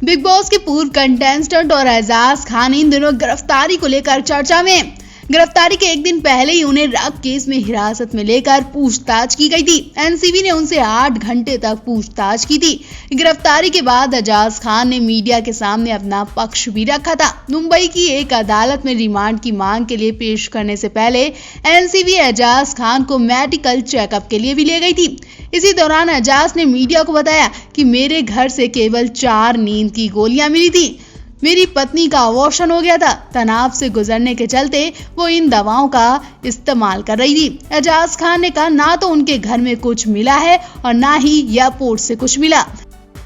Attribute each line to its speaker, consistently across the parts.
Speaker 1: Big boss के पूर्व contestant और एजाज खान इन दिनों गिरफ्तारी को लेकर चर्चा में। गिरफ्तारी के एक दिन पहले ही उन्हें रग केस में हिरासत में लेकर पूछताछ की गई थी। एनसीबी ने उनसे 8 घंटे तक पूछताछ की थी। गिरफ्तारी के बाद एजाज खान ने मीडिया के सामने अपना पक्ष भी रखा था। मुंबई की एक अदालत में रिमांड की मांग के लिए पेश करने से पहले एनसीबी एजाज खान को मेडिकल चेकअप के लिए भी ले गई थी। इसी दौरान एजाज ने मीडिया को बताया कि मेरे घर से केवल 4 नींद की गोलियां मिली थी। मेरी पत्नी का अबॉर्शन हो गया था। तनाव से गुजरने के चलते वो इन दवाओं का इस्तेमाल कर रही थी। एजाज खान ने कहा ना तो उनके घर में कुछ मिला है और ना ही एयरपोर्ट से कुछ मिला।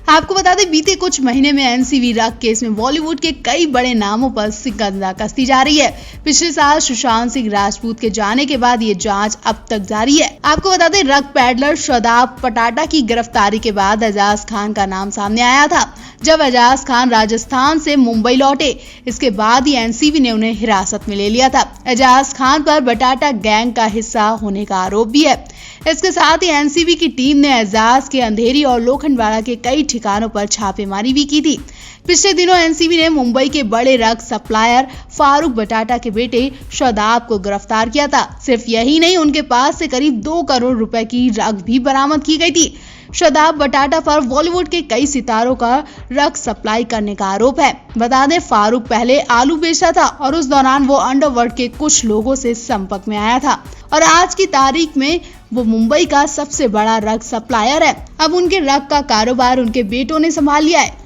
Speaker 1: आपको बता दें बीते कुछ महीने में एनसीबी रग केस में बॉलीवुड के कई बड़े नामों पर शिकंजा कसती जा रही है। पिछले साल सुशांत सिंह राजपूत के जाने के बाद ये जांच अब तक जारी है। आपको बता दें रग पैडलर शादाब पटाटा की गिरफ्तारी के बाद एजाज खान का नाम सामने आया था। जब एजाज खान राजस्थान से मुंबई लौटे, इसके बाद ही एनसीबी ने उन्हें हिरासत में ले लिया था। एजाज खान पर बटाटा गैंग का हिस्सा होने का आरोप भी है। इसके साथ ही एनसीबी की टीम ने एजाज के अंधेरी और लोखंडवाला के कई ठिकानों पर छापेमारी भी की थी। पिछले दिनों एनसीबी ने मुंबई के बड़े रग सप्लायर फारूक बटाटा के बेटे शादाब को गिरफ्तार किया था। सिर्फ यही नहीं, उनके पास से करीब 2 करोड़ रुपए की रग भी बरामद की गई थी। शादाब बटाटा पर बॉलीवुड के कई सितारों का रग सप्लाई करने का आरोप है। बता दें फारूक पहले आलू बेचता था और उस दौरान वो अंडरवर्ल्ड के कुछ लोगों से संपर्क में आया था और आज की तारीख में वो मुंबई का सबसे बड़ा रग सप्लायर है। अब उनके रग का कारोबार उनके बेटों ने संभाल लिया है।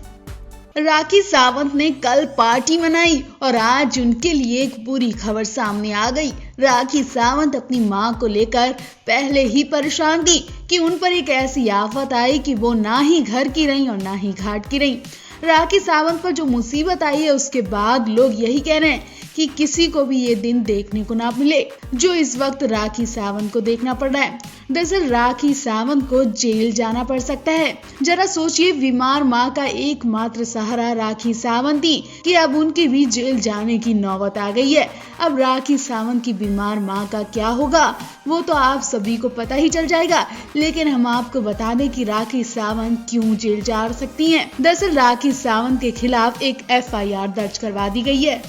Speaker 1: राखी सावंत ने कल पार्टी मनाई और आज उनके लिए एक बुरी खबर सामने आ गई। राखी सावंत अपनी मां को लेकर पहले ही परेशान थी कि उन पर एक ऐसी आफत आई कि वो ना ही घर की रही और ना ही घाट की रही। राखी सावंत पर जो मुसीबत आई है उसके बाद लोग यही कह रहे हैं कि किसी को भी ये दिन देखने को ना मिले जो इस वक्त राखी सावंत को देखना पड़ रहा है। दरअसल राखी सावंत को जेल जाना पड़ सकता है। जरा सोचिए, बीमार माँ का एकमात्र सहारा राखी सावंत थी कि अब उनकी भी जेल जाने की नौबत आ गई है। अब राखी सावंत की बीमार माँ का क्या होगा वो तो आप सभी को पता ही चल जाएगा, लेकिन हम आपको बता दें कि राखी सावंत क्यों जेल जा सकती हैं। दरअसल राखी सावंत के खिलाफ एक एफआईआर दर्ज करवा दी गई है।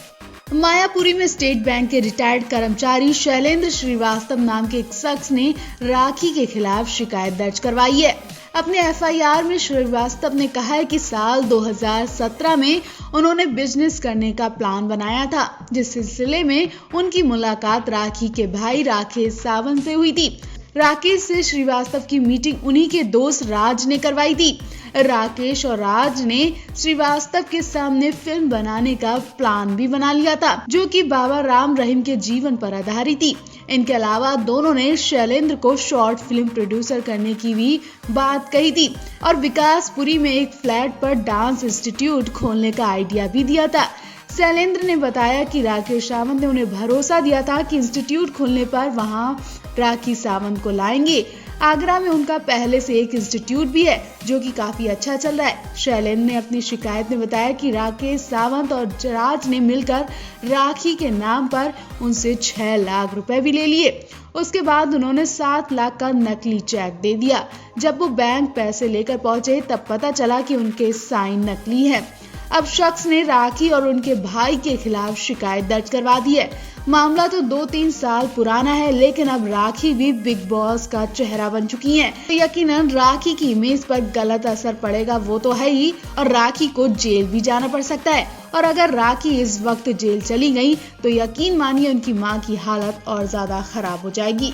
Speaker 1: मायापुरी में स्टेट बैंक के रिटायर्ड कर्मचारी शैलेंद्र श्रीवास्तव नाम के एक शख्स ने राखी के खिलाफ शिकायत दर्ज करवाई है। अपने एफआईआर में श्रीवास्तव ने कहा है कि साल 2017 में उन्होंने बिजनेस करने का प्लान बनाया था, जिस सिलसिले में उनकी मुलाकात राखी के भाई राकेश सावंत से हुई थी। राकेश से श्रीवास्तव की मीटिंग उन्हीं के दोस्त राज ने करवाई थी। राकेश और राज ने श्रीवास्तव के सामने फिल्म बनाने का प्लान भी बना लिया था जो कि बाबा राम रहीम के जीवन पर आधारित थी। इनके अलावा दोनों ने शैलेंद्र को शॉर्ट फिल्म प्रोड्यूसर करने की भी बात कही थी और विकासपुरी में एक फ्लैट पर डांस इंस्टीट्यूट खोलने का आइडिया भी दिया था। शैलेंद्र ने बताया कि राकेश सावंत ने उन्हें भरोसा दिया था कि इंस्टीट्यूट खोलने पर वहां राखी सावंत को लाएंगे। आगरा में उनका पहले से एक इंस्टीट्यूट भी है जो कि काफी अच्छा चल रहा है। शैलेंद्र ने अपनी शिकायत में बताया कि राकेश सावंत और राज ने मिलकर राखी के नाम पर उनसे 6 लाख रुपए भी ले लिए। उसके बाद उन्होंने 7 लाख का नकली चेक दे दिया। जब वो बैंक पैसे लेकर पहुंचे तब पता चला कि उनके साइन नकली है। अब शख्स ने राखी और उनके भाई के खिलाफ शिकायत दर्ज करवा दी है। मामला तो 2-3 साल पुराना है, लेकिन अब राखी भी बिग बॉस का चेहरा बन चुकी हैं। तो यकीनन राखी की इमेज पर गलत असर पड़ेगा वो तो है ही, और राखी को जेल भी जाना पड़ सकता है। और अगर राखी इस वक्त जेल चली गई तो यकीन मानिए उनकी मां की हालत और ज्यादा खराब हो जाएगी।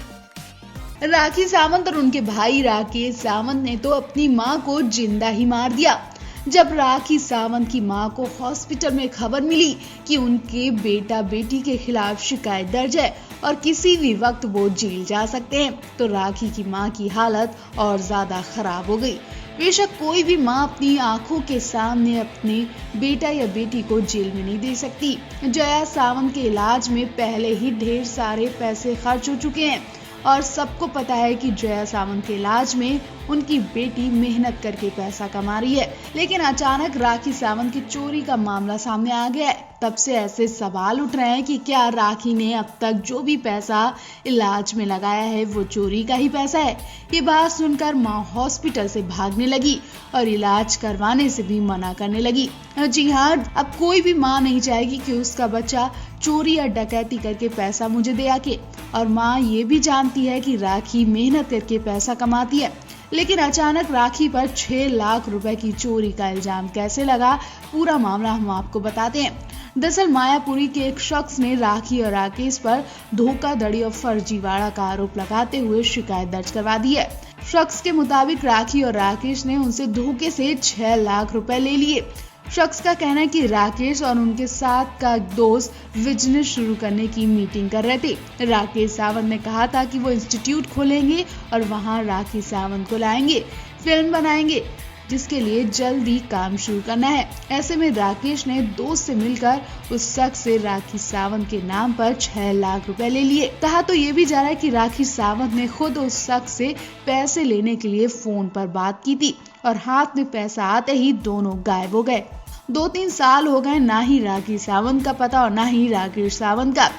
Speaker 1: राखी सावंत और उनके भाई राकेश सावंत ने तो अपनी मां को जिंदा ही मार दिया। जब राखी सावंत की मां को हॉस्पिटल में खबर मिली कि उनके बेटा बेटी के खिलाफ शिकायत दर्ज है और किसी भी वक्त वो जेल जा सकते हैं, तो राखी की मां की हालत और ज्यादा खराब हो गई। बेशक कोई भी मां अपनी आंखों के सामने अपने बेटा या बेटी को जेल में नहीं दे सकती। जया सावंत के इलाज में पहले ही ढेर सारे पैसे खर्च हो चुके हैं और सबको पता है कि जया सावंत के इलाज में उनकी बेटी मेहनत करके पैसा कमा रही है। लेकिन अचानक राखी सावंत की चोरी का मामला सामने आ गया है। तब से ऐसे सवाल उठ रहे हैं कि क्या राखी ने अब तक जो भी पैसा इलाज में लगाया है वो चोरी का ही पैसा है। ये बात सुनकर मां हॉस्पिटल से भागने लगी और इलाज करवाने से भी मना करने लगी। जी हाँ, अब कोई भी मां नहीं चाहेगी कि उसका बच्चा चोरी या डकैती करके पैसा मुझे दे आके। और मां ये भी जानती है कि राखी मेहनत करके पैसा कमाती है। लेकिन अचानक राखी पर 6 लाख रुपए की चोरी का इल्जाम कैसे लगा, पूरा मामला हम आपको बताते हैं। दरअसल मायापुरी के एक शख्स ने राखी और राकेश पर धोखाधड़ी और फर्जीवाड़ा का आरोप लगाते हुए शिकायत दर्ज करवा दी है। शख्स के मुताबिक राखी और राकेश ने उनसे धोखे से 6 लाख रुपए ले लिए। शख्स का कहना है कि राकेश और उनके साथ का दोस्त बिजनेस शुरू करने की मीटिंग कर रहे थे। राकेश सावंत ने कहा था कि वो इंस्टीट्यूट खोलेंगे और वहां राखी सावंत को लाएंगे, फिल्म बनाएंगे, जिसके लिए जल्दी काम शुरू करना है। ऐसे में राकेश ने दोस्त से मिलकर उस शख्स से राखी सावंत के नाम पर 6 लाख रुपए ले लिए। कहा तो ये भी जा रहा है कि राखी सावंत ने खुद उस शख्स से पैसे लेने के लिए फोन पर बात की थी और हाथ में पैसा आते ही दोनों गायब हो गए। 2-3 साल हो गए, ना ही राखी सावंत का पता और ना ही राकेश सावंत का।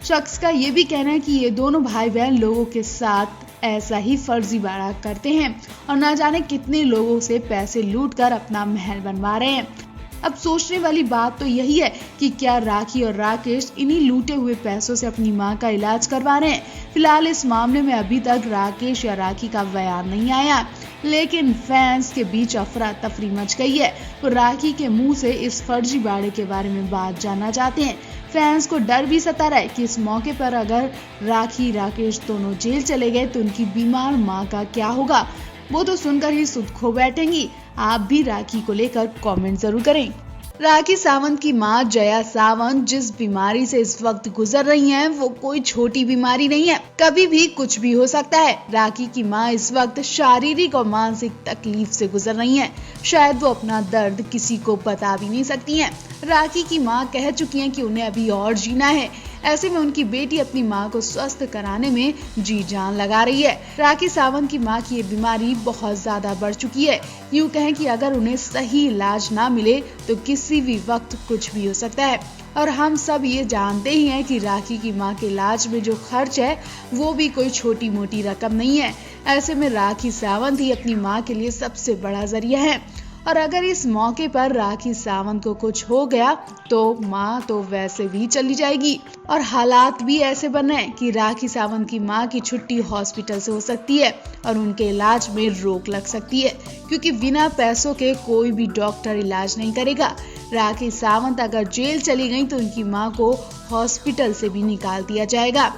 Speaker 1: शख्स का ये भी कहना है कि ये दोनों भाई बहन लोगों के साथ ऐसा ही फर्जीवाड़ा करते हैं और ना जाने कितने लोगों से पैसे लूटकर अपना महल बनवा रहे हैं। अब सोचने वाली बात तो यही है कि क्या राखी और राकेश इन्हीं लूटे हुए पैसों से अपनी मां का इलाज करवा रहे हैं। फिलहाल इस मामले में अभी तक राकेश या राखी का बयान नहीं आया, लेकिन फैंस के बीच अफरा तफरी मच गई है। वो राखी के मुंह से इस फर्जीवाड़े के बारे में बात जानना चाहते हैं। फैंस को डर भी सता रहा है कि इस मौके पर अगर राखी राकेश दोनों जेल चले गए तो उनकी बीमार मां का क्या होगा। वो तो सुनकर ही सुध खो बैठेंगी। आप भी राखी को लेकर कमेंट जरूर करें। राखी सावंत की मां जया सावंत जिस बीमारी से इस वक्त गुजर रही हैं, वो कोई छोटी बीमारी नहीं है, कभी भी कुछ भी हो सकता है। राखी की मां इस वक्त शारीरिक और मानसिक तकलीफ से गुजर रही हैं। शायद वो अपना दर्द किसी को बता भी नहीं सकती हैं। राखी की मां कह चुकी हैं कि उन्हें अभी और जीना है। ऐसे में उनकी बेटी अपनी मां को स्वस्थ कराने में जी जान लगा रही है। राखी सावंत की मां की ये बीमारी बहुत ज्यादा बढ़ चुकी है। यूं कहें कि अगर उन्हें सही इलाज ना मिले तो किसी भी वक्त कुछ भी हो सकता है। और हम सब ये जानते ही हैं कि राखी की मां के इलाज में जो खर्च है वो भी कोई छोटी मोटी रकम नहीं है। ऐसे में राखी सावंत ही अपनी मां के लिए सबसे बड़ा जरिया है। और अगर इस मौके पर राखी सावंत को कुछ हो गया तो मां तो वैसे भी चली जाएगी। और हालात भी ऐसे बन रहे हैं कि राखी सावंत की मां की छुट्टी हॉस्पिटल से हो सकती है और उनके इलाज में रोक लग सकती है, क्योंकि बिना पैसों के कोई भी डॉक्टर इलाज नहीं करेगा। राखी सावंत अगर जेल चली गई तो उनकी मां को हॉस्पिटल से भी निकाल दिया जाएगा।